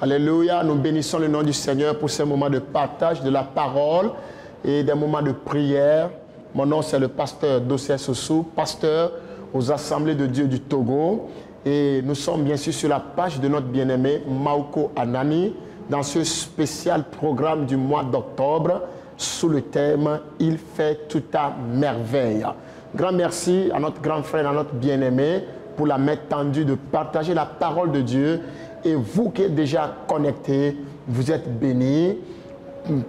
Alléluia, nous bénissons le nom du Seigneur pour ce moment de partage de la parole et des moments de prière. Mon nom c'est le pasteur Dossier Soussou, pasteur aux Assemblées de Dieu du Togo. Et nous sommes bien sûr sur la page de notre bien-aimé Maoko Anani dans ce spécial programme du mois d'octobre sous le thème « Il fait tout à merveille ». Grand merci à notre grand frère, à notre bien-aimé pour la main tendue de partager la parole de Dieu. Et vous qui êtes déjà connectés, vous êtes bénis.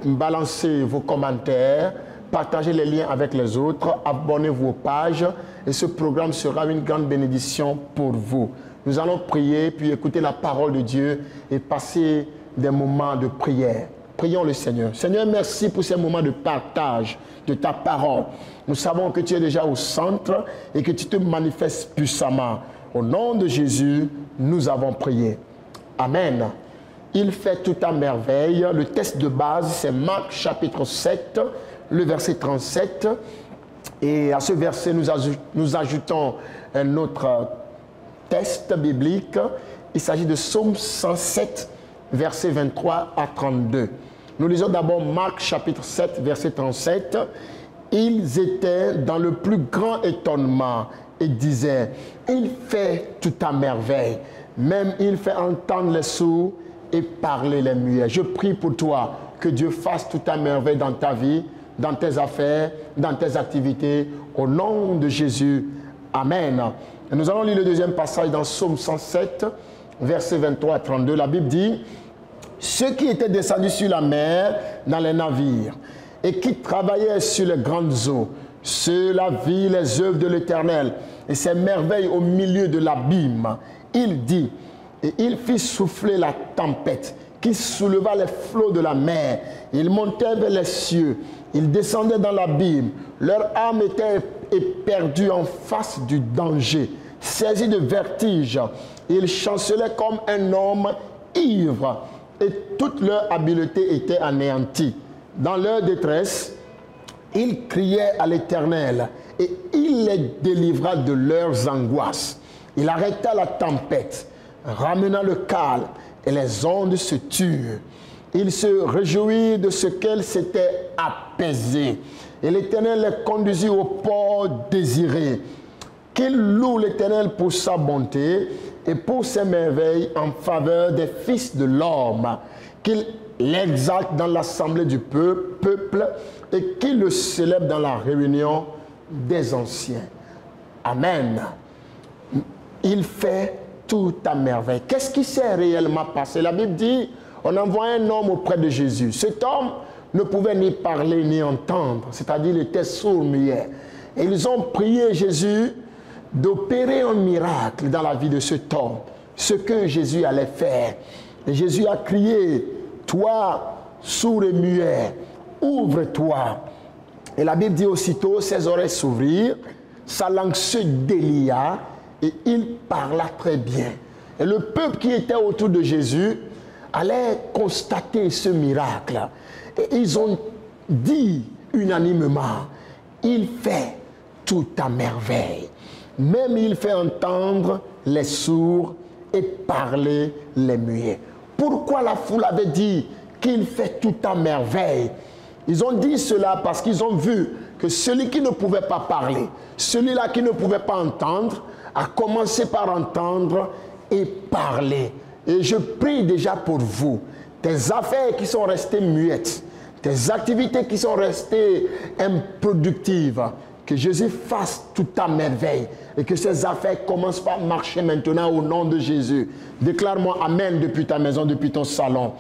Balancez vos commentaires, partagez les liens avec les autres, abonnez-vous aux pages et ce programme sera une grande bénédiction pour vous. Nous allons prier, puis écouter la parole de Dieu et passer des moments de prière. Prions le Seigneur. Seigneur, merci pour ces moments de partage de ta parole. Nous savons que tu es déjà au centre et que tu te manifestes puissamment. Au nom de Jésus, nous avons prié. Amen. Il fait tout à merveille. Le texte de base, c'est Marc chapitre 7, le verset 37. Et à ce verset, nous ajoutons un autre texte biblique. Il s'agit de Psaume 107, versets 23 à 32. Nous lisons d'abord Marc chapitre 7, verset 37. Ils étaient dans le plus grand étonnement et disaient, il fait tout à merveille. Même il fait entendre les sourds et parler les muets. Je prie pour toi que Dieu fasse tout à merveille dans ta vie, dans tes affaires, dans tes activités. Au nom de Jésus. Amen. Et nous allons lire le deuxième passage dans Psaume 107, versets 23 à 32. La Bible dit, ceux qui étaient descendus sur la mer dans les navires et qui travaillaient sur les grandes eaux, ceux-là virent les œuvres de l'Éternel et ses merveilles au milieu de l'abîme. Il dit, et il fit souffler la tempête qui souleva les flots de la mer. Ils montaient vers les cieux, ils descendaient dans l'abîme. Leur âme était éperdue en face du danger. Saisis de vertige, ils chancelaient comme un homme ivre et toute leur habileté était anéantie. Dans leur détresse, ils criaient à l'Éternel et il les délivra de leurs angoisses. Il arrêta la tempête, ramena le calme et les ondes se turent. Il se réjouit de ce qu'elle s'était apaisée. Et l'Éternel les conduisit au port désiré. Qu'il loue l'Éternel pour sa bonté et pour ses merveilles en faveur des fils de l'homme. Qu'il l'exalte dans l'assemblée du peuple et qu'il le célèbre dans la réunion des anciens. Amen. Il fait tout à merveille. Qu'est-ce qui s'est réellement passé? La Bible dit, on envoie un homme auprès de Jésus. Cet homme ne pouvait ni parler ni entendre, c'est-à-dire il était sourd-muet. Et ils ont prié Jésus d'opérer un miracle dans la vie de cet homme, ce que Jésus allait faire. Et Jésus a crié, toi, sourd et muet, ouvre-toi. Et la Bible dit aussitôt, ses oreilles s'ouvrirent, sa langue se délia, et il parla très bien. Et le peuple qui était autour de Jésus allait constater ce miracle. Et ils ont dit unanimement, il fait tout à merveille. Même il fait entendre les sourds et parler les muets. Pourquoi la foule avait dit qu'il fait tout à merveille? Ils ont dit cela parce qu'ils ont vu que celui qui ne pouvait pas parler, celui-là qui ne pouvait pas entendre, a commencé par entendre et parler. Et je prie déjà pour vous, tes affaires qui sont restées muettes, tes activités qui sont restées improductives, que Jésus fasse tout à merveille et que ces affaires commencent par marcher maintenant au nom de Jésus. Déclare-moi Amen depuis ta maison, depuis ton salon.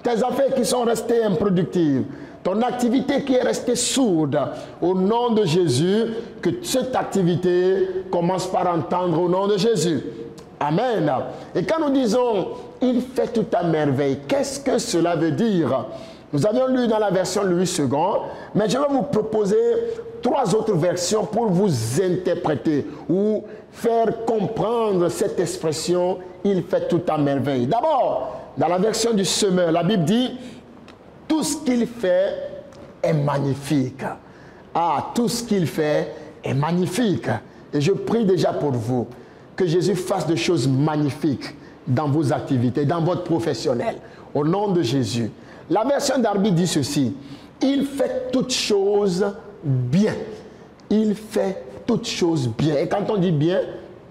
Tes affaires qui sont restées improductives, ton activité qui est restée sourde, au nom de Jésus, que cette activité commence par entendre au nom de Jésus. Amen. Et quand nous disons, il fait tout à merveille, qu'est-ce que cela veut dire? Nous avions lu dans la version Louis II, mais je vais vous proposer 3 autres versions pour vous interpréter ou faire comprendre cette expression, il fait tout à merveille. D'abord, dans la version du Semeur, la Bible dit, tout ce qu'il fait est magnifique. Ah, tout ce qu'il fait est magnifique. Et je prie déjà pour vous que Jésus fasse des choses magnifiques dans vos activités, dans votre professionnel. Au nom de Jésus. La version Darby dit ceci. Il fait toutes choses bien. Il fait toutes choses bien. Et quand on dit bien,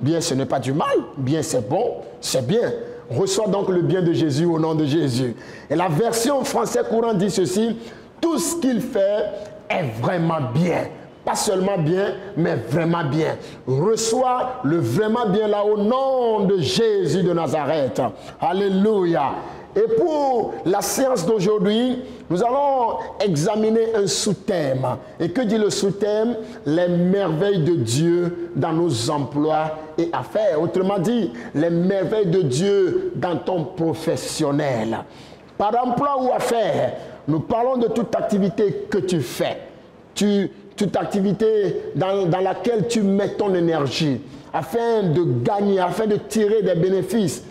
bien ce n'est pas du mal. Bien c'est bon, c'est bien. Reçois donc le bien de Jésus au nom de Jésus. Et la version français courant dit ceci. Tout ce qu'il fait est vraiment bien. Pas seulement bien, mais vraiment bien. Reçois le vraiment bien là au nom de Jésus de Nazareth. Alléluia. Et pour la séance d'aujourd'hui, nous allons examiner un sous-thème. Et que dit le sous-thème? Les merveilles de Dieu dans nos emplois et affaires. Autrement dit, les merveilles de Dieu dans ton professionnel. Par emploi ou affaires, nous parlons de toute activité que tu fais. Toute activité dans laquelle tu mets ton énergie afin de gagner, afin de tirer des bénéfices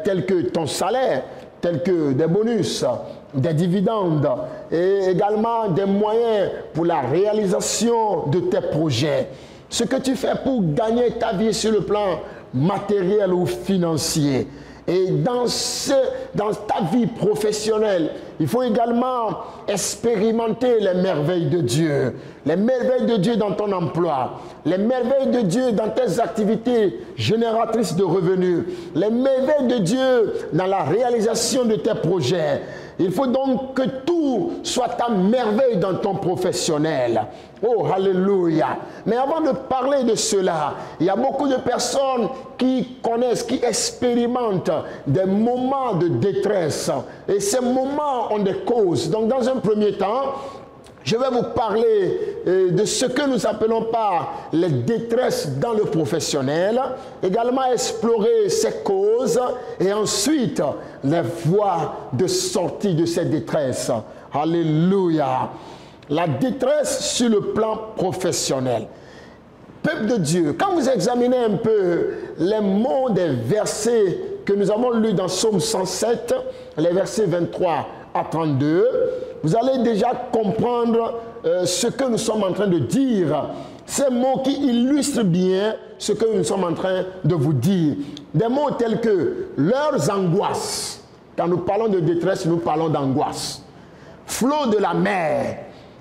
tels que ton salaire, tels que des bonus, des dividendes et également des moyens pour la réalisation de tes projets. Ce que tu fais pour gagner ta vie sur le plan matériel ou financier. Et dans ta vie professionnelle, il faut également expérimenter les merveilles de Dieu. Les merveilles de Dieu dans ton emploi. Les merveilles de Dieu dans tes activités génératrices de revenus. Les merveilles de Dieu dans la réalisation de tes projets. Il faut donc que tout soit ta merveille dans ton professionnel. Oh, alléluia. Mais avant de parler de cela, il y a beaucoup de personnes qui connaissent, qui expérimentent des moments de détresse. Et ces moments ont des causes. Donc, dans un premier temps, je vais vous parler de ce que nous appelons par les détresses dans le professionnel, également explorer ses causes et ensuite les voies de sortie de ces détresses. Alléluia. La détresse sur le plan professionnel. Peuple de Dieu, quand vous examinez un peu les mots des versets que nous avons lus dans Psaume 107, les versets 23 à 32, vous allez déjà comprendre ce que nous sommes en train de dire. Ces mots qui illustrent bien ce que nous sommes en train de vous dire. Des mots tels que leurs angoisses. Quand nous parlons de détresse, nous parlons d'angoisse. Flot de la mer.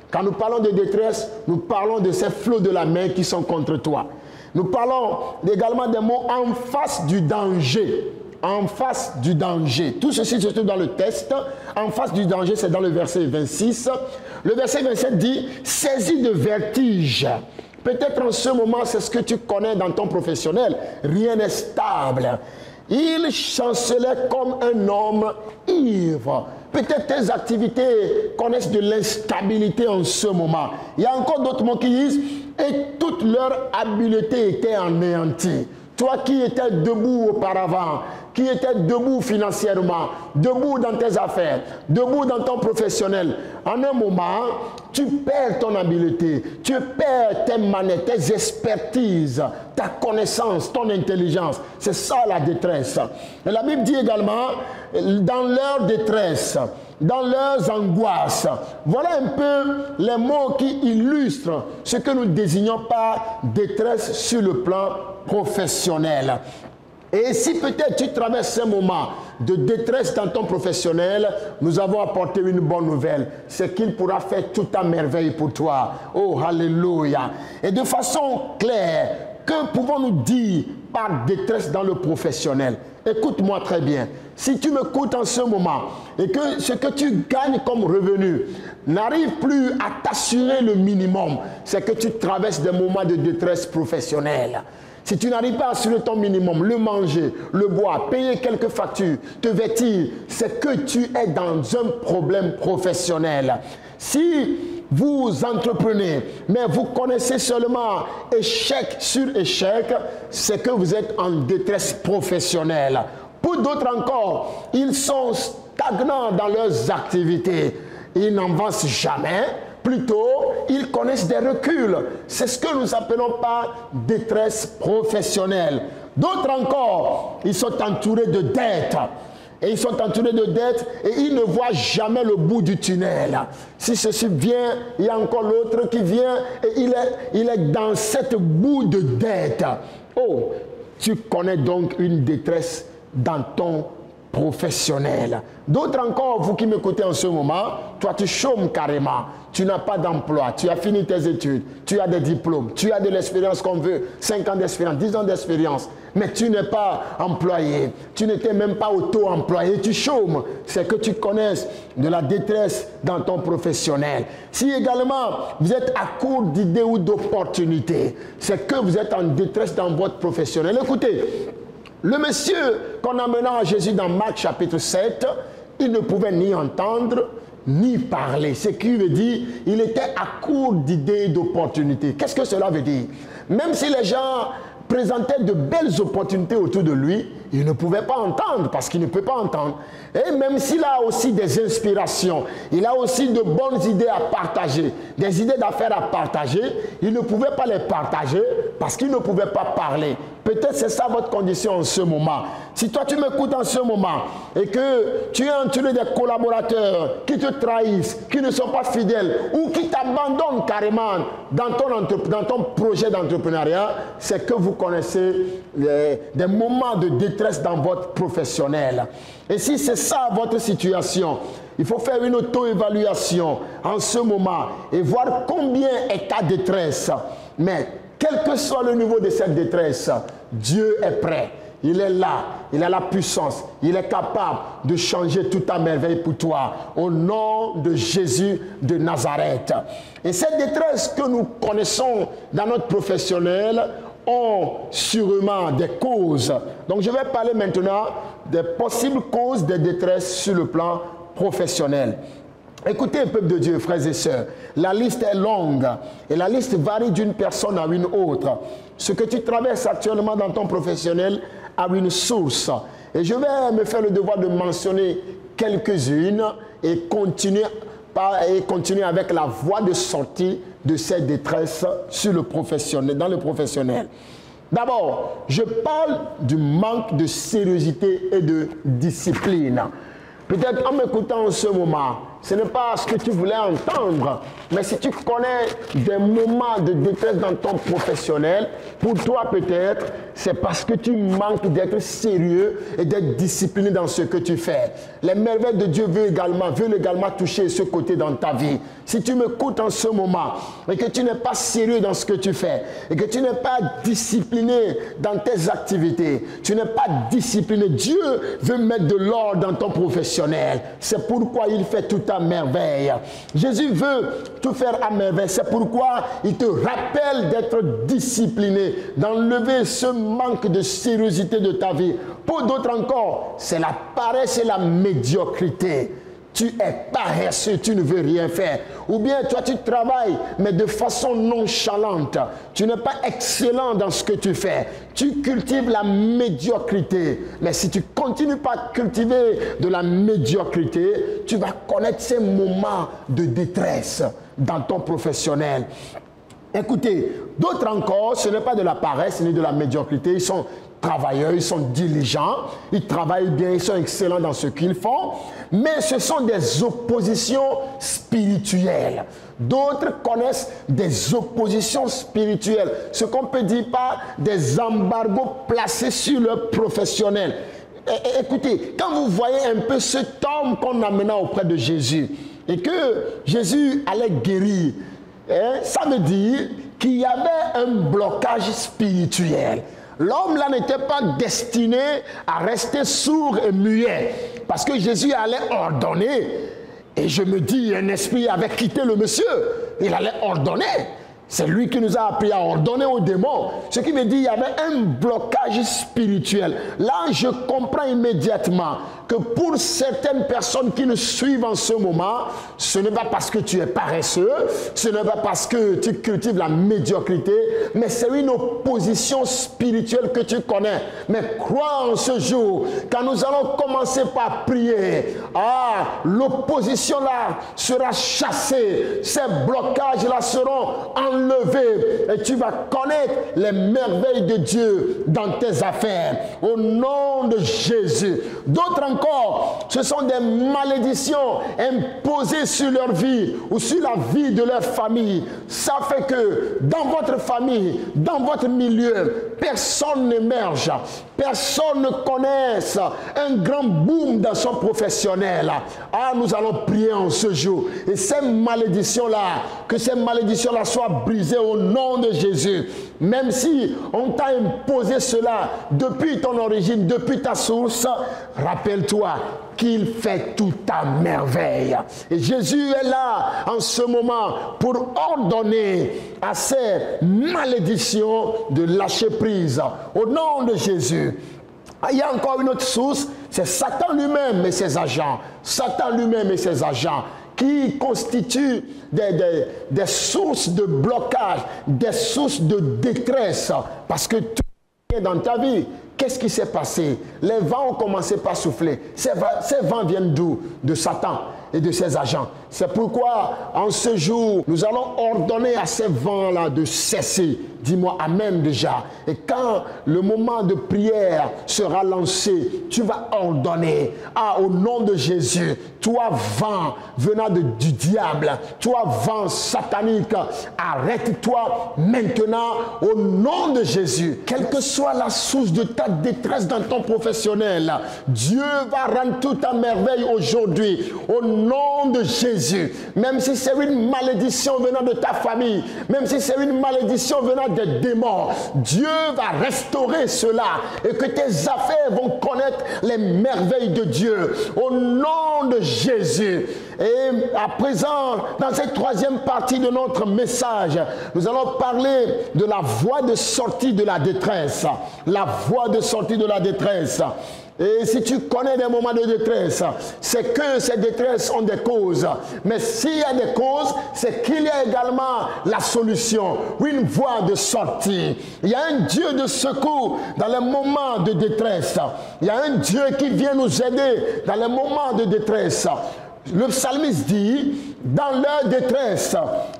Quand nous parlons de détresse, nous parlons de ces flots de la mer qui sont contre toi. Nous parlons également des mots en face du danger. En face du danger. Tout ceci se trouve dans le texte. En face du danger, c'est dans le verset 26. Le verset 27 dit « Saisi de vertige ». Peut-être en ce moment, c'est ce que tu connais dans ton professionnel. Rien n'est stable. Il chancelait comme un homme ivre. Peut-être tes activités connaissent de l'instabilité en ce moment. Il y a encore d'autres mots qui disent « Et toute leur habileté était anéantie ». Toi qui étais debout auparavant, qui étais debout financièrement, debout dans tes affaires, debout dans ton professionnel, en un moment, tu perds ton habileté, tu perds tes manettes, tes expertises, ta connaissance, ton intelligence. C'est ça la détresse. Et la Bible dit également, dans leur détresse, dans leurs angoisses. Voilà un peu les mots qui illustrent ce que nous désignons par détresse sur le plan professionnel. Et si peut-être tu traverses un moment de détresse dans ton professionnel, nous avons apporté une bonne nouvelle. C'est qu'il pourra faire toute à merveille pour toi. Oh, alléluia. Et de façon claire, que pouvons-nous dire par détresse dans le professionnel? Écoute-moi très bien. Si tu m'écoutes en ce moment et que ce que tu gagnes comme revenu n'arrive plus à t'assurer le minimum, c'est que tu traverses des moments de détresse professionnelle. Si tu n'arrives pas à assurer ton minimum, le manger, le boire, payer quelques factures, te vêtir, c'est que tu es dans un problème professionnel. Si vous entreprenez, mais vous connaissez seulement échec sur échec, c'est que vous êtes en détresse professionnelle. Pour d'autres encore, ils sont stagnants dans leurs activités. Ils n'avancent jamais. Plutôt, ils connaissent des reculs. C'est ce que nous appelons par détresse professionnelle. D'autres encore, ils sont entourés de dettes. Et ils sont entourés de dettes et ils ne voient jamais le bout du tunnel. Si ceci vient, il y a encore l'autre qui vient et il est dans cette boue de dette. Oh, tu connais donc une détresse dans ton professionnel. D'autres encore, vous qui m'écoutez en ce moment, toi tu chômes carrément, tu n'as pas d'emploi, tu as fini tes études, tu as des diplômes, tu as de l'expérience qu'on veut, 5 ans d'expérience, 10 ans d'expérience, mais tu n'es pas employé, tu n'étais même pas auto-employé, tu chômes, c'est que tu connaisses de la détresse dans ton professionnel. Si également vous êtes à court d'idées ou d'opportunités, c'est que vous êtes en détresse dans votre professionnel. Écoutez, le monsieur qu'on amena à Jésus dans Marc chapitre 7, il ne pouvait ni entendre, ni parler. Ce qui veut dire, il était à court d'idées et d'opportunités. Qu'est-ce que cela veut dire? Même si les gens présentaient de belles opportunités autour de lui, il ne pouvait pas entendre parce qu'il ne peut pas entendre. Et même s'il a aussi des inspirations, il a aussi de bonnes idées à partager, des idées d'affaires à partager, il ne pouvait pas les partager parce qu'il ne pouvait pas parler. Peut-être c'est ça votre condition en ce moment. Si toi tu m'écoutes en ce moment et que tu es entouré des collaborateurs qui te trahissent, qui ne sont pas fidèles ou qui t'abandonnent carrément dans ton projet d'entrepreneuriat, c'est que vous connaissez des moments de détresse dans votre professionnel. Et si c'est ça votre situation, il faut faire une auto-évaluation en ce moment et voir combien est ta détresse. Mais quel que soit le niveau de cette détresse, Dieu est prêt. Il est là, il a la puissance, il est capable de changer toute ta merveille pour toi, au nom de Jésus de Nazareth. Et cette détresse que nous connaissons dans notre professionnel ont sûrement des causes. Donc je vais parler maintenant des possibles causes de détresse sur le plan professionnel. Écoutez, peuple de Dieu, frères et sœurs, la liste est longue et la liste varie d'une personne à une autre. Ce que tu traverses actuellement dans ton professionnel a une source. Et je vais me faire le devoir de mentionner quelques-unes et continuer avec la voie de sortie de cette détresse sur le professionnel, dans le professionnel. D'abord, je parle du manque de sérieuxité et de discipline. Peut-être en m'écoutant en ce moment, ce n'est pas ce que tu voulais entendre, mais si tu connais des moments de détresse dans ton professionnel, pour toi peut-être, c'est parce que tu manques d'être sérieux et d'être discipliné dans ce que tu fais. Les merveilles de Dieu veulent également toucher ce côté dans ta vie. Si tu m'écoutes en ce moment et que tu n'es pas sérieux dans ce que tu fais et que tu n'es pas discipliné dans tes activités, tu n'es pas discipliné, Dieu veut mettre de l'ordre dans ton professionnel. C'est pourquoi il fait tout à merveille. Jésus veut tout faire à merveille. C'est pourquoi il te rappelle d'être discipliné, d'enlever ce manque de sérieuxité de ta vie. Pour d'autres encore, c'est la paresse et la médiocrité. Tu es paresseux, tu ne veux rien faire. Ou bien toi tu travailles, mais de façon nonchalante. Tu n'es pas excellent dans ce que tu fais. Tu cultives la médiocrité. Mais si tu continues pas à cultiver de la médiocrité, tu vas connaître ces moments de détresse dans ton professionnel. Écoutez, d'autres encore, ce n'est pas de la paresse ni de la médiocrité. Ils sont travailleurs, ils sont diligents, ils travaillent bien, ils sont excellents dans ce qu'ils font, mais ce sont des oppositions spirituelles. D'autres connaissent des oppositions spirituelles, ce qu'on peut dire par des embargos placés sur le professionnel. Écoutez, quand vous voyez un peu cet homme qu'on amena auprès de Jésus et que Jésus allait guérir, ça veut dire qu'il y avait un blocage spirituel. L'homme là n'était pas destiné à rester sourd et muet parce que Jésus allait ordonner. Et je me dis, un esprit avait quitté le monsieur. Il allait ordonner. C'est lui qui nous a appris à ordonner aux démons. Ce qui veut dire qu'il y avait un blocage spirituel. Là, je comprends immédiatement que pour certaines personnes qui nous suivent en ce moment, ce n'est pas parce que tu es paresseux, ce n'est pas parce que tu cultives la médiocrité, mais c'est une opposition spirituelle que tu connais. Mais crois en ce jour, quand nous allons commencer par prier, l'opposition là sera chassée, ces blocages là seront enlevés et tu vas connaître les merveilles de Dieu dans tes affaires. Au nom de Jésus. D'autres encore, ce sont des malédictions imposées sur leur vie ou sur la vie de leur famille. Ça fait que dans votre famille, dans votre milieu, personne n'émerge, personne ne connaisse un grand boom dans son professionnel. Ah, nous allons prier en ce jour. Et ces malédictions-là, que ces malédictions-là soient brisées au nom de Jésus. Même si on t'a imposé cela depuis ton origine, depuis ta source, rappelle-toi qu'il fait tout à merveille. Et Jésus est là en ce moment pour ordonner à ces malédictions de lâcher prise. Au nom de Jésus. Il y a encore une autre source, c'est Satan lui-même et ses agents. Satan lui-même et ses agents qui constituent des sources de blocage, des sources de détresse. Parce que tout est dans ta vie. Qu'est-ce qui s'est passé? Les vents ont commencé par souffler. Ces vents viennent d'où? De Satan et de ses agents. C'est pourquoi, en ce jour, nous allons ordonner à ces vents-là de cesser. Dis-moi Amen déjà. Et quand le moment de prière sera lancé, tu vas ordonner, au nom de Jésus, toi vent venant du diable, toi vent satanique, arrête-toi maintenant au nom de Jésus. Quelle que soit la source de ta détresse dans ton professionnel, Dieu va rendre tout à merveille aujourd'hui au nom de Jésus. Même si c'est une malédiction venant de ta famille, même si c'est une malédiction venant des démons, Dieu va restaurer cela et que tes affaires vont connaître les merveilles de Dieu au nom de Jésus. Et à présent, dans cette troisième partie de notre message, nous allons parler de la voie de sortie de la détresse. La voie de sortie de la détresse. Et si tu connais des moments de détresse, c'est que ces détresses ont des causes. Mais s'il y a des causes, c'est qu'il y a également la solution, une voie de sortie. Il y a un Dieu de secours dans les moments de détresse. Il y a un Dieu qui vient nous aider dans les moments de détresse. Le psalmiste dit, dans leur détresse,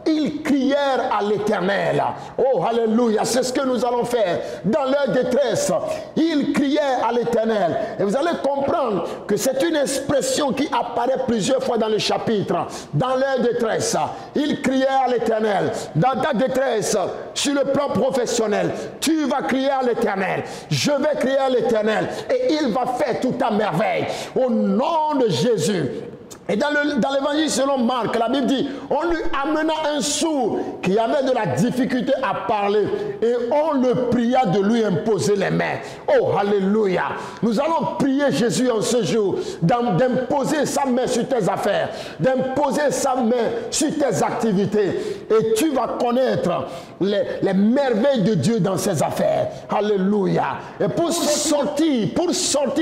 ils crièrent à l'Éternel. Oh, alléluia, c'est ce que nous allons faire. Dans leur détresse, ils crièrent à l'Éternel. Et vous allez comprendre que c'est une expression qui apparaît plusieurs fois dans le chapitre. Dans leur détresse, ils crièrent à l'Éternel. Dans ta détresse, sur le plan professionnel, tu vas crier à l'Éternel. Je vais crier à l'Éternel. Et il va faire tout à merveille. Au nom de Jésus. Et dans l'évangile selon Marc, la Bible dit, on lui amena un sourd qui avait de la difficulté à parler et on le pria de lui imposer les mains. Oh, alléluia. Nous allons prier Jésus en ce jour d'imposer sa main sur tes affaires, d'imposer sa main sur tes activités et tu vas connaître les merveilles de Dieu dans ses affaires. Alléluia. Et pour sortir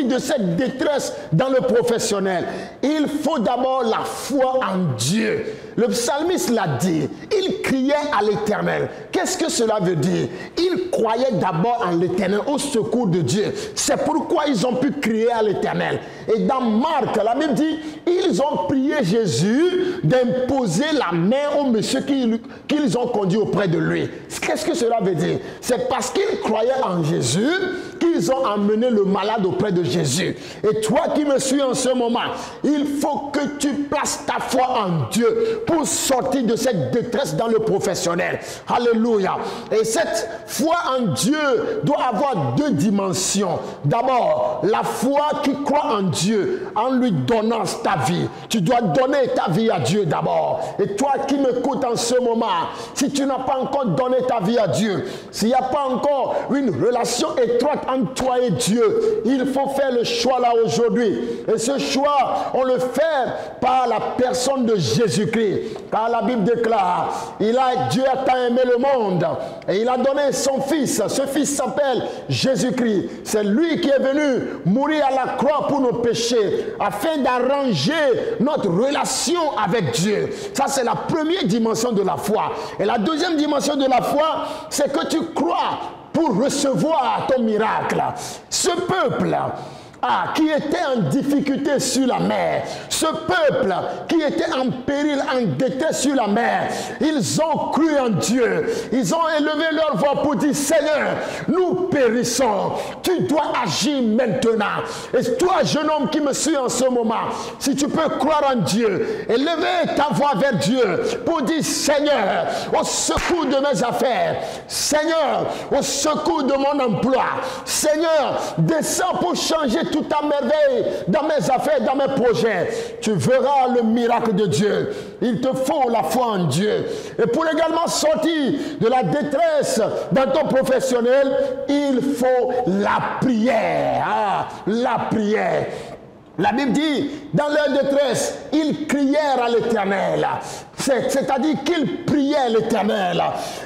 de cette détresse dans le professionnel, il faut d'abord la foi en Dieu. Le psalmiste l'a dit, il criait à l'Éternel. Qu'est-ce que cela veut dire? Il croyait d'abord en l'Éternel, au secours de Dieu. C'est pourquoi ils ont pu crier à l'Éternel. Et dans Marc, la Bible dit, ils ont prié Jésus d'imposer la main au monsieur qu'ils ont conduit auprès de lui. Qu'est-ce que cela veut dire? C'est parce qu'ils croyaient en Jésus qu'ils ont emmené le malade auprès de Jésus. Et toi qui me suis en ce moment, il faut que tu places ta foi en Dieu pour sortir de cette détresse dans le professionnel. Alléluia. Et cette foi en Dieu doit avoir deux dimensions. D'abord, la foi qui croit en Dieu en lui donnant ta vie. Tu dois donner ta vie à Dieu d'abord. Et toi qui m'écoutes en ce moment, si tu n'as pas encore donné ta vie à Dieu, s'il n'y a pas encore une relation étroite entre toi et Dieu, il faut faire le choix là aujourd'hui. Et ce choix, on le fait par la personne de Jésus-Christ. Car la Bible déclare, Dieu a tant aimé le monde et il a donné son fils. Ce fils s'appelle Jésus-Christ. C'est lui qui est venu mourir à la croix pour nos péchés afin d'arranger notre relation avec Dieu. Ça, c'est la première dimension de la foi. Et la deuxième dimension de la foi, c'est que tu crois pour recevoir ton miracle. Ce peuple qui était en difficulté sur la mer, ce peuple qui était en péril, en détresse sur la mer, ils ont cru en Dieu. Ils ont élevé leur voix pour dire, Seigneur, nous périssons. Tu dois agir maintenant. Et toi, jeune homme qui me suis en ce moment, si tu peux croire en Dieu, élever ta voix vers Dieu pour dire, Seigneur, au secours de mes affaires, Seigneur, au secours de mon emploi, Seigneur, descends pour changer toute ta merveille dans mes affaires, dans mes projets. Tu verras le miracle de Dieu. Il te faut la foi en Dieu. Et pour également sortir de la détresse dans ton professionnel, il faut la prière. La prière. La Bible dit, dans leur détresse, ils crièrent à l'Éternel. C'est-à-dire qu'ils priaient l'Éternel.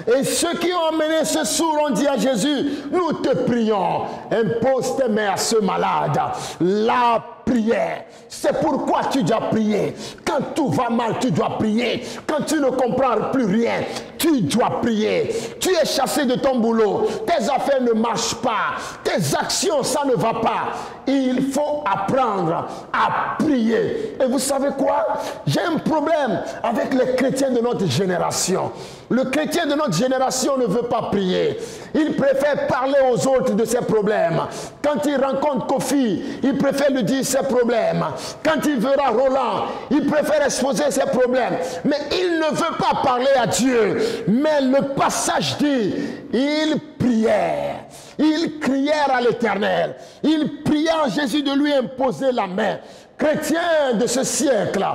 Et ceux qui ont emmené ce sourd ont dit à Jésus, nous te prions, impose tes mains à ce malade. La prière. C'est pourquoi tu dois prier. Quand tout va mal, tu dois prier. Quand tu ne comprends plus rien, tu dois prier. Tu es chassé de ton boulot. Tes affaires ne marchent pas. Tes actions, ça ne va pas. Il faut apprendre à prier. Et vous savez quoi? J'ai un problème avec les chrétiens de notre génération. Le chrétien de notre génération ne veut pas prier. Il préfère parler aux autres de ses problèmes. Quand il rencontre Kofi, il préfère lui dire ses problèmes. Quand il verra Roland, il préfère exposer ses problèmes. Mais il ne veut pas parler à Dieu. Mais le passage dit, il prièrent. Ils crièrent à l'Éternel. Ils prièrent Jésus de lui imposer la main. Chrétien de ce siècle,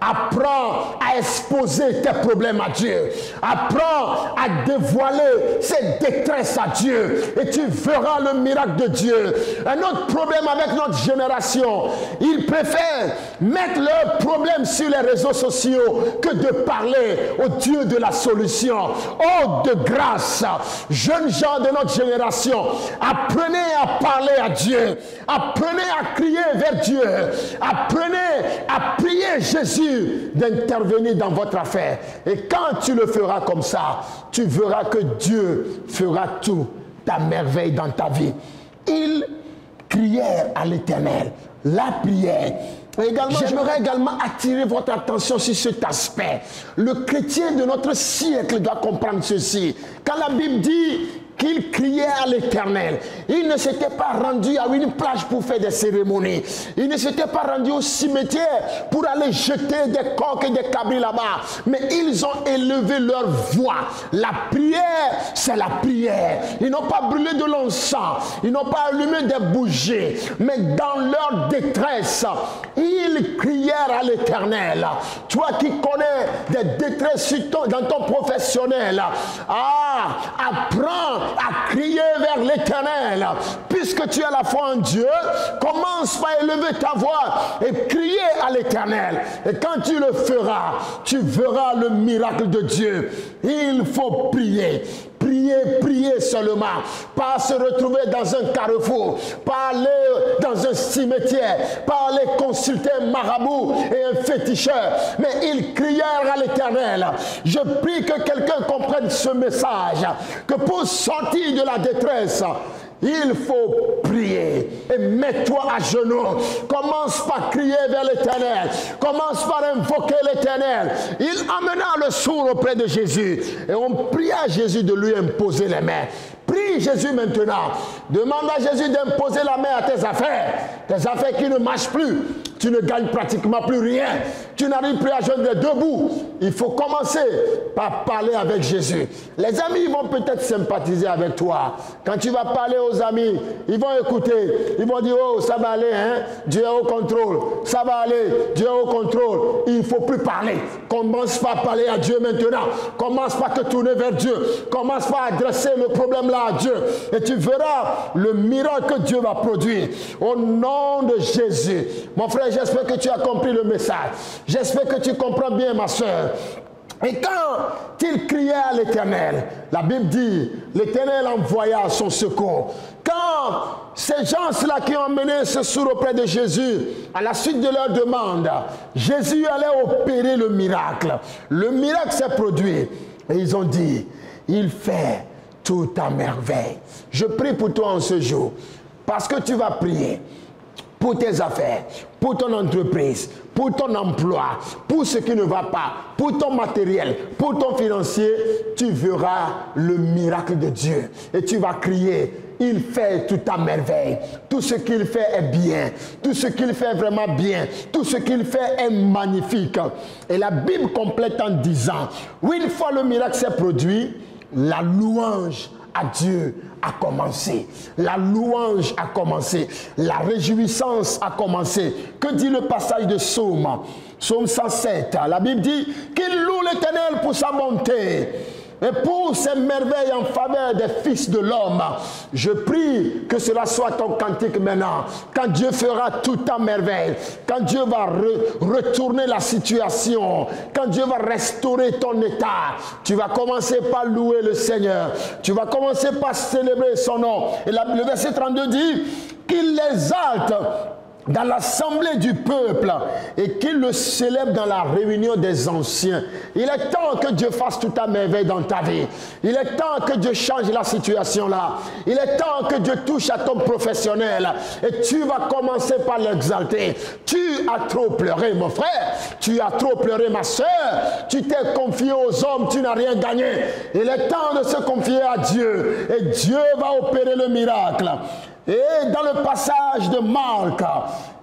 apprends à exposer tes problèmes à Dieu. Apprends à dévoiler ses détresses à Dieu. Et tu verras le miracle de Dieu. Un autre problème avec notre génération, ils préfèrent mettre leurs problèmes sur les réseaux sociaux que de parler au Dieu de la solution. Oh, de grâce, jeunes gens de notre génération, apprenez à parler à Dieu. Apprenez à crier vers Dieu. Apprenez à prier Jésus d'intervenir dans votre affaire. Et quand tu le feras comme ça, tu verras que Dieu fera tout ta merveille dans ta vie. Ils crièrent à l'Éternel. La prière. J'aimerais également attirer votre attention sur cet aspect. Le chrétien de notre siècle doit comprendre ceci. Quand la Bible dit qu'il criait à l'Éternel, il ne s'était pas rendu à une plage pour faire des cérémonies. Il ne s'était pas rendu au cimetière pour aller jeter des coqs et des cabris là-bas. Mais ils ont élevé leur voix. La prière, c'est la prière. Ils n'ont pas brûlé de l'encens. Ils n'ont pas allumé des bougies. Mais dans leur détresse, ils crièrent à l'Éternel. Toi qui connais des détresses dans ton professionnel, apprends à crier vers l'Éternel. Puisque tu as la foi en Dieu, commence par élever ta voix et crier à l'Éternel. Et quand tu le feras, tu verras le miracle de Dieu. Il faut prier. Prier, prier seulement. Pas se retrouver dans un carrefour, pas aller dans un cimetière, pas aller consulter un marabout et un féticheur. Mais ils crièrent à l'Éternel. Je prie que quelqu'un comprenne ce message, que pour sortir de la détresse, il faut prier. Et mets-toi à genoux. Commence par crier vers l'Éternel. Commence par invoquer l'Éternel. Il amena le sourd auprès de Jésus. Et on pria Jésus de lui imposer les mains. Prie Jésus maintenant. Demande à Jésus d'imposer la main à tes affaires. Tes affaires qui ne marchent plus. Tu ne gagnes pratiquement plus rien. Tu n'arrives plus à joindre les deux bouts. Il faut commencer par parler avec Jésus. Les amis vont peut-être sympathiser avec toi. Quand tu vas parler aux amis, ils vont écouter. Ils vont dire, oh, ça va aller, hein? Dieu est au contrôle. Ça va aller, Dieu est au contrôle. Il ne faut plus parler. Commence par parler à Dieu maintenant. Commence par te tourner vers Dieu. Commence par adresser le problème là à Dieu. Et tu verras le miracle que Dieu va produire. Au nom de Jésus. Mon frère, j'espère que tu as compris le message. J'espère que tu comprends bien, ma soeur. Et quand il criait à l'Éternel, la Bible dit, l'Éternel envoya son secours. Quand ces gens-là qui ont emmené ce sourd auprès de Jésus, à la suite de leur demande, Jésus allait opérer le miracle. Le miracle s'est produit. Et ils ont dit, il fait toute ta merveille. Je prie pour toi en ce jour, parce que tu vas prier. pour tes affaires, pour ton entreprise, pour ton emploi, pour ce qui ne va pas, pour ton matériel, pour ton financier, tu verras le miracle de Dieu. Et tu vas crier, il fait tout à merveille. Tout ce qu'il fait est bien. Tout ce qu'il fait est vraiment bien. Tout ce qu'il fait est magnifique. Et la Bible complète en disant, oui, une fois le miracle s'est produit, la louange à Dieu a commencé. La louange a commencé. La réjouissance a commencé. Que dit le passage de Psaume 107? La Bible dit qu'il loue l'Éternel pour sa bonté et pour ses merveilles en faveur des fils de l'homme. Je prie que cela soit ton cantique maintenant. Quand Dieu fera tout à merveille, quand Dieu va retourner la situation, quand Dieu va restaurer ton état, tu vas commencer par louer le Seigneur. Tu vas commencer par célébrer son nom. Et le verset 32 dit qu'il l'exalte dans l'assemblée du peuple et qu'il le célèbre dans la réunion des anciens. Il est temps que Dieu fasse tout à merveille dans ta vie. Il est temps que Dieu change la situation là. Il est temps que Dieu touche à ton professionnel et tu vas commencer par l'exalter. Tu as trop pleuré, mon frère. Tu as trop pleuré, ma soeur. Tu t'es confié aux hommes, tu n'as rien gagné. Il est temps de se confier à Dieu et Dieu va opérer le miracle. Et dans le passage de Marc,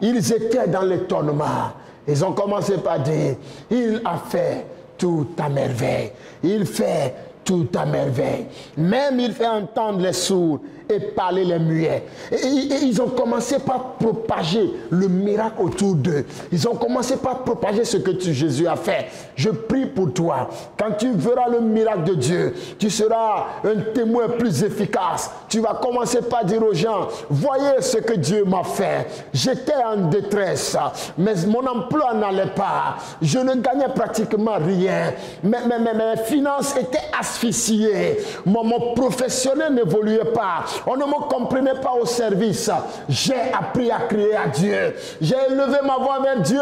ils étaient dans l'étonnement. Ils ont commencé par dire, il a fait tout à merveille. Il fait tout à merveille. Même il fait entendre les sourds et parler les muets. Et ils ont commencé par propager le miracle autour d'eux. Ils ont commencé par propager ce que Jésus a fait. Je prie pour toi. Quand tu verras le miracle de Dieu, tu seras un témoin plus efficace. Tu vas commencer par dire aux gens, voyez ce que Dieu m'a fait. J'étais en détresse, mais mon emploi n'allait pas. Je ne gagnais pratiquement rien. Mes finances étaient asphyxiées. Mon professionnel n'évoluait pas. On ne me comprenait pas au service. J'ai appris à crier à Dieu. J'ai élevé ma voix vers Dieu.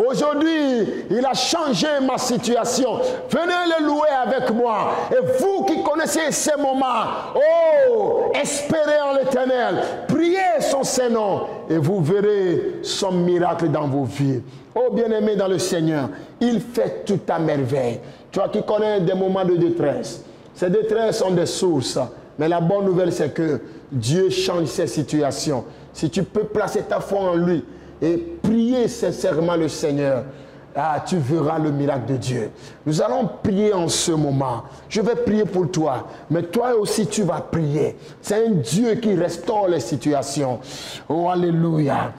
Aujourd'hui, il a changé ma situation. Venez le louer avec moi. Et vous qui connaissez ces moments, oh, espérez en l'Éternel. Priez son Saint-Nom et vous verrez son miracle dans vos vies. Oh, bien-aimé dans le Seigneur, il fait tout à merveille. Toi qui connais des moments de détresse, ces détresses sont des sources. Mais la bonne nouvelle, c'est que Dieu change ces situations. Si tu peux placer ta foi en lui et prier sincèrement le Seigneur, tu verras le miracle de Dieu. Nous allons prier en ce moment. Je vais prier pour toi, mais toi aussi tu vas prier. C'est un Dieu qui restaure les situations. Oh, alléluia.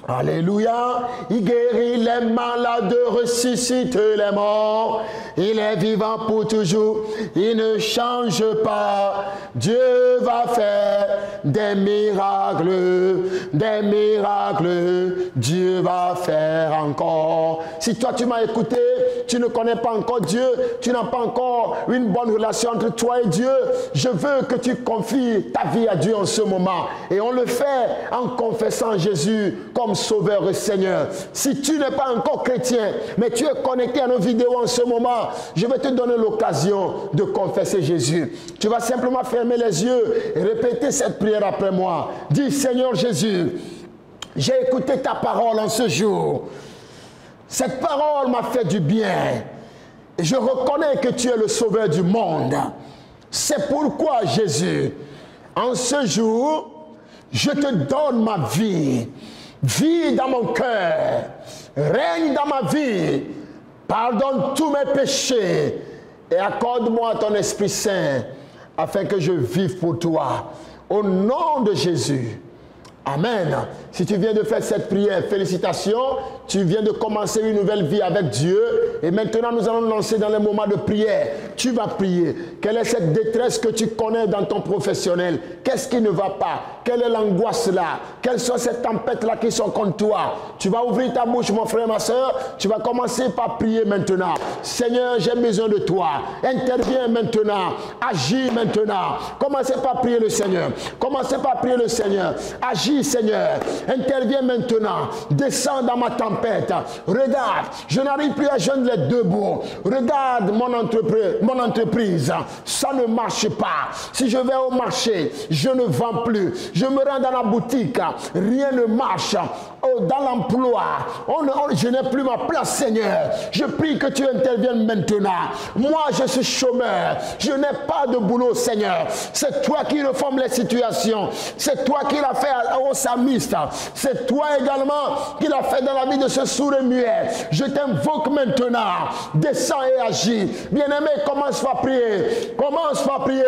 Alléluia, il guérit les malades, ressuscite les morts. Il est vivant pour toujours, il ne change pas. Dieu va faire des miracles, des miracles. Dieu va faire encore. Si toi tu m'as écouté, tu ne connais pas encore Dieu, tu n'as pas encore une bonne relation entre toi et Dieu, je veux que tu confies ta vie à Dieu en ce moment. Et on le fait en confessant Jésus comme Sauveur et Seigneur. Si tu n'es pas encore chrétien, mais tu es connecté à nos vidéos en ce moment, je vais te donner l'occasion de confesser Jésus. Tu vas simplement fermer les yeux et répéter cette prière après moi. Dis, Seigneur Jésus, j'ai écouté ta parole en ce jour. Cette parole m'a fait du bien. Et je reconnais que tu es le Sauveur du monde. C'est pourquoi, Jésus, en ce jour, je te donne ma vie. Vis dans mon cœur, règne dans ma vie, pardonne tous mes péchés et accorde-moi ton Esprit Saint afin que je vive pour toi. Au nom de Jésus. Amen. Si tu viens de faire cette prière, félicitations. Tu viens de commencer une nouvelle vie avec Dieu. Et maintenant, nous allons lancer dans les moments de prière. Tu vas prier. Quelle est cette détresse que tu connais dans ton professionnel? Qu'est-ce qui ne va pas? Quelle est l'angoisse là? Quelles sont ces tempêtes là qui sont contre toi? Tu vas ouvrir ta bouche, mon frère, ma soeur. Tu vas commencer par prier maintenant. Seigneur, j'ai besoin de toi. Interviens maintenant. Agis maintenant. Commencez par prier le Seigneur. Commencez par prier le Seigneur. Agis, Seigneur. Interviens maintenant. Descends dans ma tempête. Regarde, je n'arrive plus à joindre les deux bouts. Regarde mon entreprise. Ça ne marche pas. Si je vais au marché, je ne vends plus. Je me rends dans la boutique. Rien ne marche. dans l'emploi. Je n'ai plus ma place, Seigneur. Je prie que tu interviennes maintenant. Moi, je suis chômeur. Je n'ai pas de boulot, Seigneur. C'est toi qui reformes les situations. C'est toi qui l'as fait au psalmiste. C'est toi également qui l'as fait dans la vie de ce sourd et muet. Je t'invoque maintenant. Descends et agis. Bien-aimé, commence par prier. Commence par prier.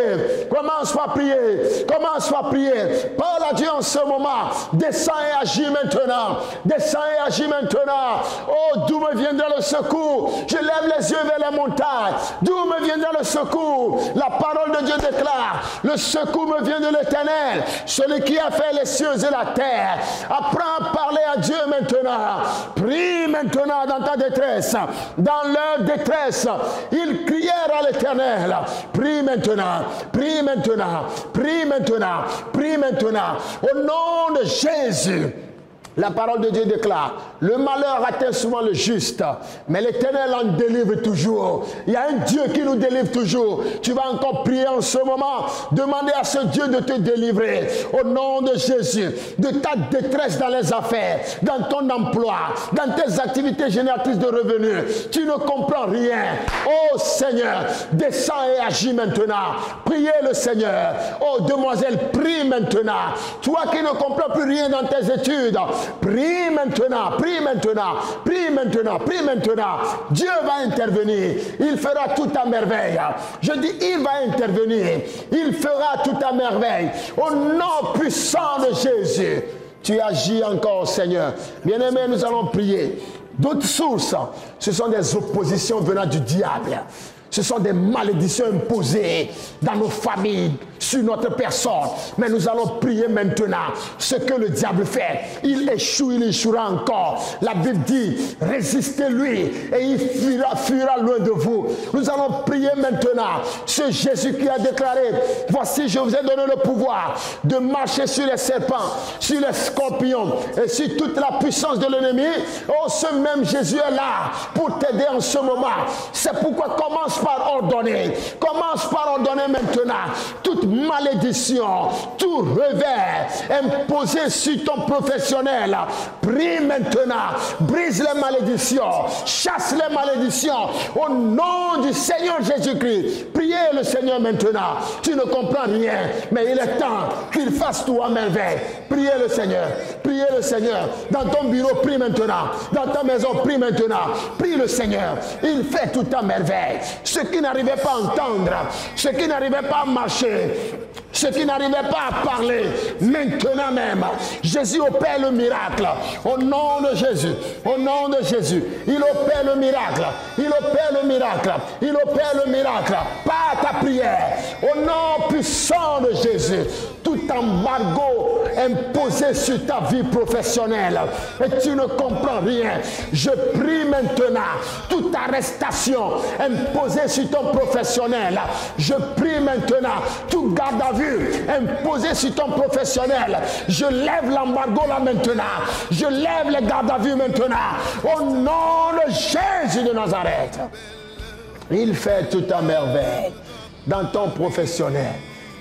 Commence par prier. Commence par prier. Parle à Dieu en ce moment. Descends et agis maintenant. Descends et agis maintenant. Oh, d'où me viendra le secours? Je lève les yeux vers les montagnes. D'où me viendra le secours? La parole de Dieu déclare: le secours me vient de l'Éternel, celui qui a fait les cieux et la terre. Apprends à parler à Dieu maintenant. Prie maintenant dans ta détresse. Dans leur détresse, ils crièrent à l'Éternel. Prie maintenant. Prie maintenant. Prie maintenant. Prie maintenant. Au nom de Jésus. La parole de Dieu déclare: le malheur atteint souvent le juste, mais l'Éternel en délivre toujours. Il y a un Dieu qui nous délivre toujours. Tu vas encore prier en ce moment, demander à ce Dieu de te délivrer. Au nom de Jésus, de ta détresse dans les affaires, dans ton emploi, dans tes activités génératrices de revenus. Tu ne comprends rien. Oh Seigneur, descends et agis maintenant. Priez le Seigneur. Oh demoiselle, prie maintenant. Toi qui ne comprends plus rien dans tes études, prie maintenant, prie maintenant, prie maintenant, prie maintenant. Dieu va intervenir. Il fera tout à merveille. Je dis, il va intervenir. Il fera tout à merveille. Au nom puissant de Jésus, tu agis encore, Seigneur. Bien-aimés, nous allons prier. D'autres sources, ce sont des oppositions venant du diable. Ce sont des malédictions imposées dans nos familles, sur notre personne. Mais nous allons prier maintenant. Ce que le diable fait, il échoue, il échouera encore. La Bible dit, résistez-lui et il fuira loin de vous. Nous allons prier maintenant. Ce Jésus qui a déclaré, voici je vous ai donné le pouvoir de marcher sur les serpents, sur les scorpions et sur toute la puissance de l'ennemi. Oh, ce même Jésus est là pour t'aider en ce moment. C'est pourquoi commence par ordonner. Commence par ordonner maintenant toute malédiction, tout revers imposé sur ton professionnel. Prie maintenant. Brise les malédictions. Chasse les malédictions. Au nom du Seigneur Jésus-Christ. Priez le Seigneur maintenant. Tu ne comprends rien, mais il est temps qu'il fasse tout à merveille. Priez le Seigneur. Priez le Seigneur. Dans ton bureau, prie maintenant. Dans ta maison, prie maintenant. Prie le Seigneur. Il fait tout à merveille. Ceux qui n'arrivaient pas à entendre, ceux qui n'arrivaient pas à marcher, ceux qui n'arrivaient pas à parler, maintenant même, Jésus opère le miracle. Au nom de Jésus, au nom de Jésus, il opère le miracle. Il opère le miracle. Il opère le miracle. Par ta prière, au nom puissant de Jésus, tout embargo imposé sur ta vie professionnelle et tu ne comprends rien, je prie maintenant toute arrestation imposée sur ton professionnel. Je prie maintenant tout garde à vue imposé sur ton professionnel. Je lève l'embargo là maintenant. Je lève les gardes à vue maintenant. Au nom de Jésus de Nazareth. Il fait tout à merveille dans ton professionnel.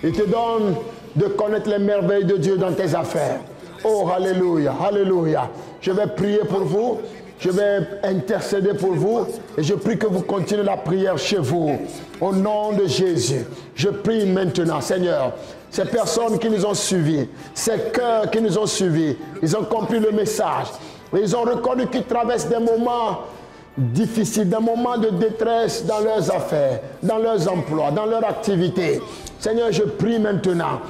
Il te donne de connaître les merveilles de Dieu dans tes affaires. Oh, alléluia, alléluia. Je vais prier pour vous. Je vais intercéder pour vous. Et je prie que vous continuez la prière chez vous. Au nom de Jésus. Je prie maintenant, Seigneur, ces personnes qui nous ont suivis, ces cœurs qui nous ont suivis, ils ont compris le message. Ils ont reconnu qu'ils traversent des moments difficiles, des moments de détresse dans leurs affaires, dans leurs emplois, dans leur activité. Seigneur, je prie maintenant,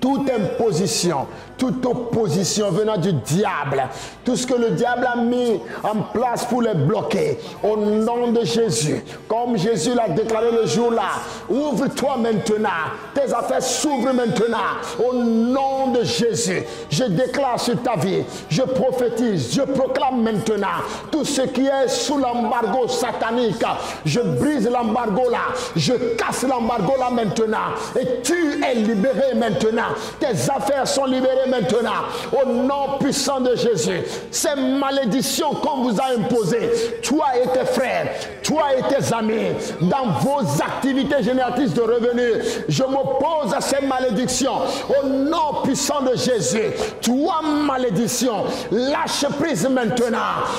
toute imposition, toute opposition venant du diable, tout ce que le diable a mis en place pour les bloquer, au nom de Jésus, comme Jésus l'a déclaré le jour-là, ouvre-toi maintenant, tes affaires s'ouvrent maintenant, au nom de Jésus. Je déclare sur ta vie, je prophétise, je proclame maintenant, tout ce qui est sous l'embargo satanique, je brise l'embargo là, je casse l'embargo là maintenant, et tu es libéré maintenant, tes affaires sont libérées parler maintenant au nom puissant de Jésus. Ces malédictions qu'on vous a imposées, toi et tes frères, toi et tes amis, dans vos activités génératrices de revenus, je m'oppose à ces malédictions au nom puissant de Jésus. Toi, malédiction, lâche prise maintenant.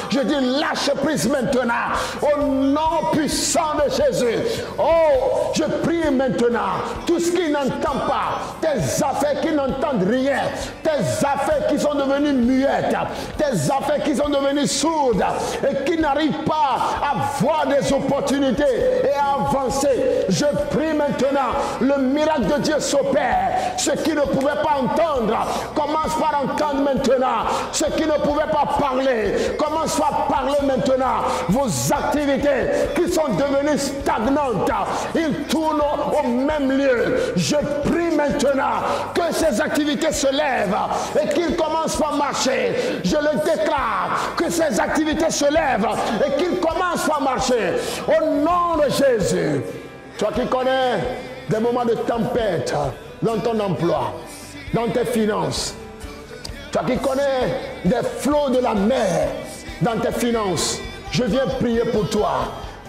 Je dis lâche prise maintenant au nom puissant de Jésus. Oh, je prie maintenant, tout ce qui n'entend pas, tes affaires qui n'entendent rien, tes affaires qui sont devenues muettes, tes affaires qui sont devenues sourdes et qui n'arrivent pas à voir des opportunités et à avancer. Je prie maintenant, le miracle de Dieu s'opère. Ceux qui ne pouvaient pas entendre, commence par entendre maintenant. Ceux qui ne pouvaient pas parler, commence par parler maintenant. Vos activités qui sont devenues stagnantes, ils tournent au même lieu. Je prie maintenant que ces activités se lèvent et qu'ils commencent par marcher. Je le déclare, que ces activités se lèvent et qu'ils commencent par marcher. Au nom de Jésus. Toi qui connais des moments de tempête dans ton emploi, dans tes finances. Toi qui connais des flots de la mer dans tes finances. Je viens prier pour toi.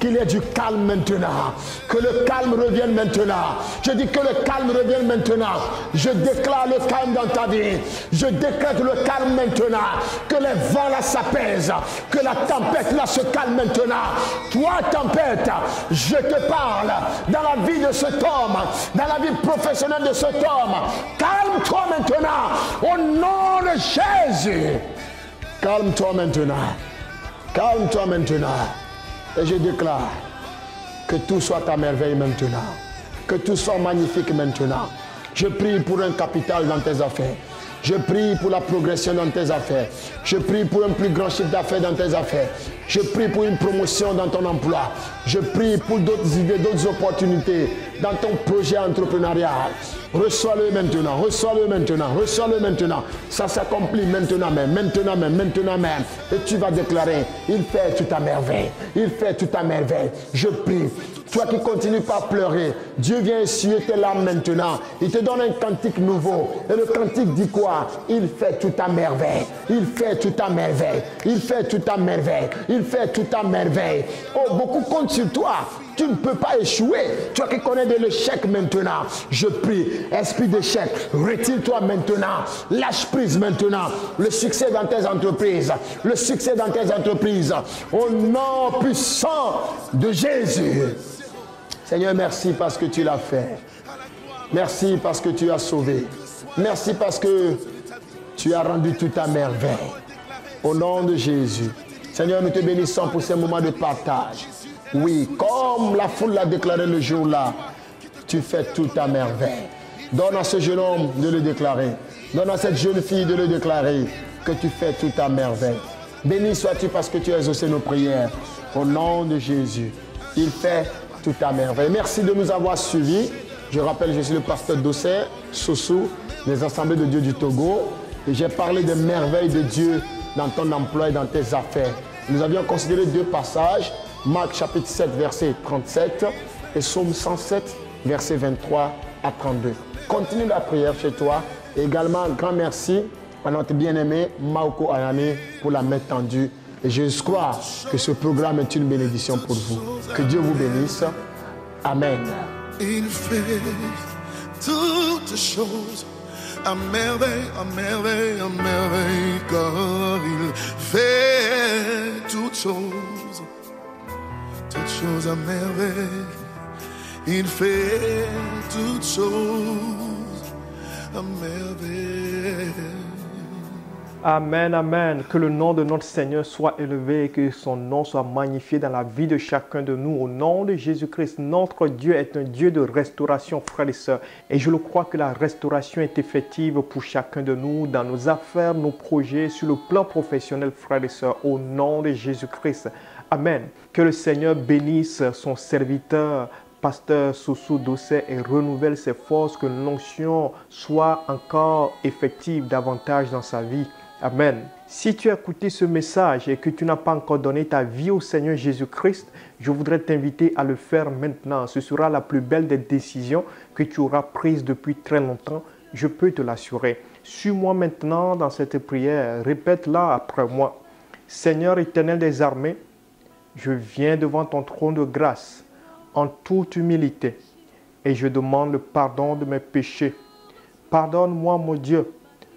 Qu'il y ait du calme maintenant. Que le calme revienne maintenant. Je dis que le calme revienne maintenant. Je déclare le calme dans ta vie. Je décrète le calme maintenant. Que les vents là s'apaisent. Que la tempête là se calme maintenant. Toi, tempête, je te parle dans la vie de cet homme, dans la vie professionnelle de cet homme. Calme-toi maintenant. Au nom de Jésus. Calme-toi maintenant. Calme-toi maintenant. Et je déclare que tout soit à merveille maintenant. Que tout soit magnifique maintenant. Je prie pour un capital dans tes affaires. Je prie pour la progression dans tes affaires. Je prie pour un plus grand chiffre d'affaires dans tes affaires. Je prie pour une promotion dans ton emploi. Je prie pour d'autres idées, d'autres opportunités dans ton projet entrepreneurial. Reçois-le maintenant, reçois-le maintenant, reçois-le maintenant. Ça s'accomplit maintenant même, maintenant même, maintenant même. Et tu vas déclarer, il fait tout à merveille. Il fait tout à merveille. Je prie. Toi qui continues par pleurer, Dieu vient essuyer tes larmes maintenant. Il te donne un cantique nouveau. Et le cantique dit quoi? Il fait tout à merveille. Il fait tout à merveille. Il fait tout à merveille. Il fait tout à merveille. Oh, beaucoup comptent sur toi. Tu ne peux pas échouer. Toi qui connais de l'échec maintenant, je prie, esprit d'échec, retire-toi maintenant. Lâche prise maintenant. Le succès dans tes entreprises. Le succès dans tes entreprises. Au nom puissant de Jésus. Seigneur, merci parce que tu l'as fait. Merci parce que tu as sauvé. Merci parce que tu as rendu tout à merveille. Au nom de Jésus. Seigneur, nous te bénissons pour ces moments de partage. Oui, comme la foule l'a déclaré le jour-là, tu fais tout à merveille. Donne à ce jeune homme de le déclarer. Donne à cette jeune fille de le déclarer que tu fais tout à merveille. Béni sois-tu parce que tu as exaucé nos prières. Au nom de Jésus. Il fait tout à merveille. Merci de nous avoir suivis. Je rappelle, je suis le pasteur Dossé Sossou des Assemblées de Dieu du Togo. Et j'ai parlé des merveilles de Dieu dans ton emploi et dans tes affaires. Nous avions considéré deux passages. Marc chapitre 7, verset 37 et Psaume 107, verset 23 à 32. Continue la prière chez toi. Et également, un grand merci à notre bien-aimé Maoko Ayane pour la main tendue. Et je crois que ce programme est une bénédiction pour vous. Que Dieu vous bénisse. Amen. Il fait toutes choses à merveille, à merveille, à merveille, car il fait toutes choses à merveille. Il fait toutes choses à merveille. Amen, amen. Que le nom de notre Seigneur soit élevé et que son nom soit magnifié dans la vie de chacun de nous. Au nom de Jésus-Christ, notre Dieu est un Dieu de restauration, frères et sœurs. Et je le crois que la restauration est effective pour chacun de nous dans nos affaires, nos projets, sur le plan professionnel, frères et sœurs. Au nom de Jésus-Christ. Amen. Que le Seigneur bénisse son serviteur, Pasteur Sossou Dossé, et renouvelle ses forces, que l'onction soit encore effective davantage dans sa vie. Amen. Si tu as écouté ce message et que tu n'as pas encore donné ta vie au Seigneur Jésus-Christ, je voudrais t'inviter à le faire maintenant. Ce sera la plus belle des décisions que tu auras prises depuis très longtemps. Je peux te l'assurer. Suis-moi maintenant dans cette prière. Répète-la après moi. Seigneur éternel des armées, je viens devant ton trône de grâce en toute humilité et je demande le pardon de mes péchés. Pardonne-moi, mon Dieu.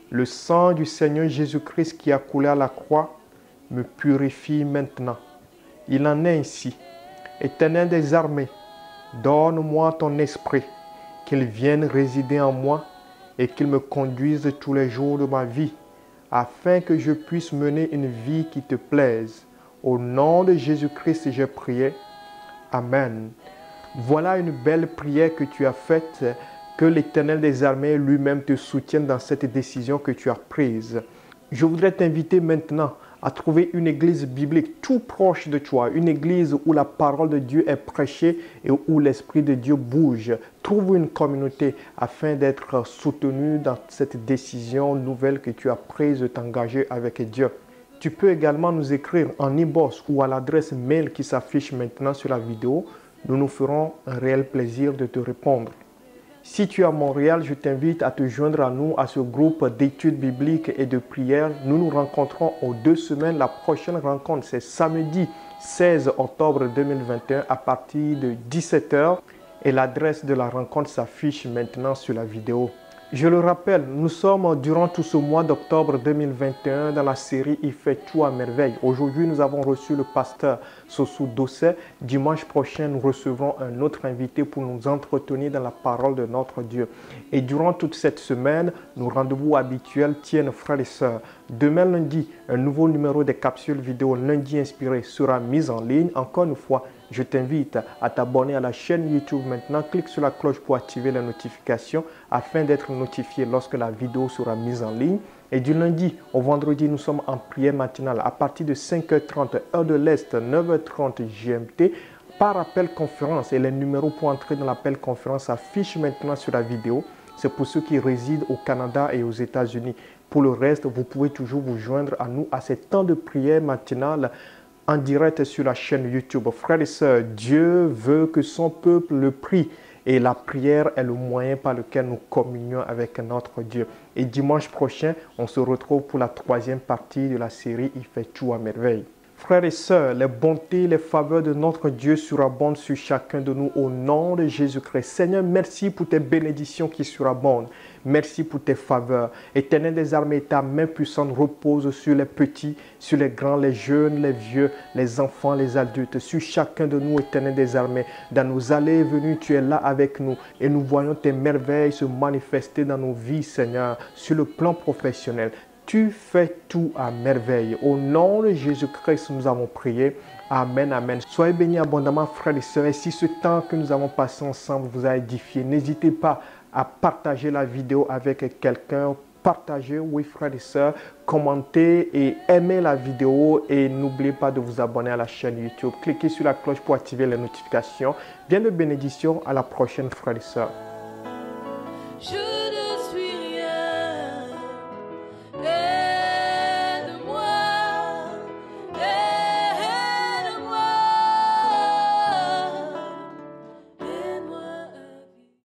Le sang du Seigneur Jésus-Christ qui a coulé à la croix me purifie maintenant. Il en est ainsi. Éternel des armées, donne-moi ton esprit, qu'il vienne résider en moi et qu'il me conduise tous les jours de ma vie, afin que je puisse mener une vie qui te plaise. Au nom de Jésus-Christ, j'ai prié. Amen. Voilà une belle prière que tu as faite. Que l'Éternel des armées lui-même te soutienne dans cette décision que tu as prise. Je voudrais t'inviter maintenant à trouver une église biblique tout proche de toi, une église où la parole de Dieu est prêchée et où l'Esprit de Dieu bouge. Trouve une communauté afin d'être soutenu dans cette décision nouvelle que tu as prise de t'engager avec Dieu. Tu peux également nous écrire en inbox ou à l'adresse mail qui s'affiche maintenant sur la vidéo. Nous nous ferons un réel plaisir de te répondre. Si tu es à Montréal, je t'invite à te joindre à nous, à ce groupe d'études bibliques et de prières. Nous nous rencontrons aux 2 semaines. La prochaine rencontre, c'est samedi 16 octobre 2021 à partir de 17 h. Et l'adresse de la rencontre s'affiche maintenant sur la vidéo. Je le rappelle, nous sommes durant tout ce mois d'octobre 2021 dans la série « Il fait tout à merveille ». Aujourd'hui, nous avons reçu le pasteur Sossou Dossé. Dimanche prochain, nous recevrons un autre invité pour nous entretenir dans la parole de notre Dieu. Et durant toute cette semaine, nos rendez-vous habituels tiennent, frères et sœurs. Demain lundi, un nouveau numéro des capsules vidéo Lundi Inspiré sera mis en ligne. Encore une fois, je t'invite à t'abonner à la chaîne YouTube maintenant. Clique sur la cloche pour activer les notifications afin d'être notifié lorsque la vidéo sera mise en ligne. Et du lundi au vendredi, nous sommes en prière matinale à partir de 5 h 30 heure de l'Est, 9 h 30 GMT par appel conférence. Et les numéros pour entrer dans l'appel conférence s'affichent maintenant sur la vidéo. C'est pour ceux qui résident au Canada et aux États-Unis. Pour le reste, vous pouvez toujours vous joindre à nous à ces temps de prière matinale en direct sur la chaîne YouTube. Frères et sœurs, Dieu veut que son peuple le prie et la prière est le moyen par lequel nous communions avec notre Dieu. Et dimanche prochain, on se retrouve pour la 3e partie de la série « Il fait tout à merveille ». Frères et sœurs, les bontés, les faveurs de notre Dieu surabondent sur chacun de nous au nom de Jésus-Christ. Seigneur, merci pour tes bénédictions qui surabondent. Merci pour tes faveurs. Éternel des armées, ta main puissante repose sur les petits, sur les grands, les jeunes, les vieux, les enfants, les adultes, sur chacun de nous, Éternel des armées. Dans nos allées et venues, tu es là avec nous et nous voyons tes merveilles se manifester dans nos vies, Seigneur, sur le plan professionnel. Tu fais tout à merveille. Au nom de Jésus-Christ, nous avons prié. Amen, amen. Soyez bénis abondamment, frères et sœurs. Et si ce temps que nous avons passé ensemble vous a édifié, n'hésitez pas à partager la vidéo avec quelqu'un. Partagez, oui, frères et sœurs. Commentez et aimez la vidéo. Et n'oubliez pas de vous abonner à la chaîne YouTube. Cliquez sur la cloche pour activer les notifications. Bien de bénédictions. À la prochaine, frères et sœurs.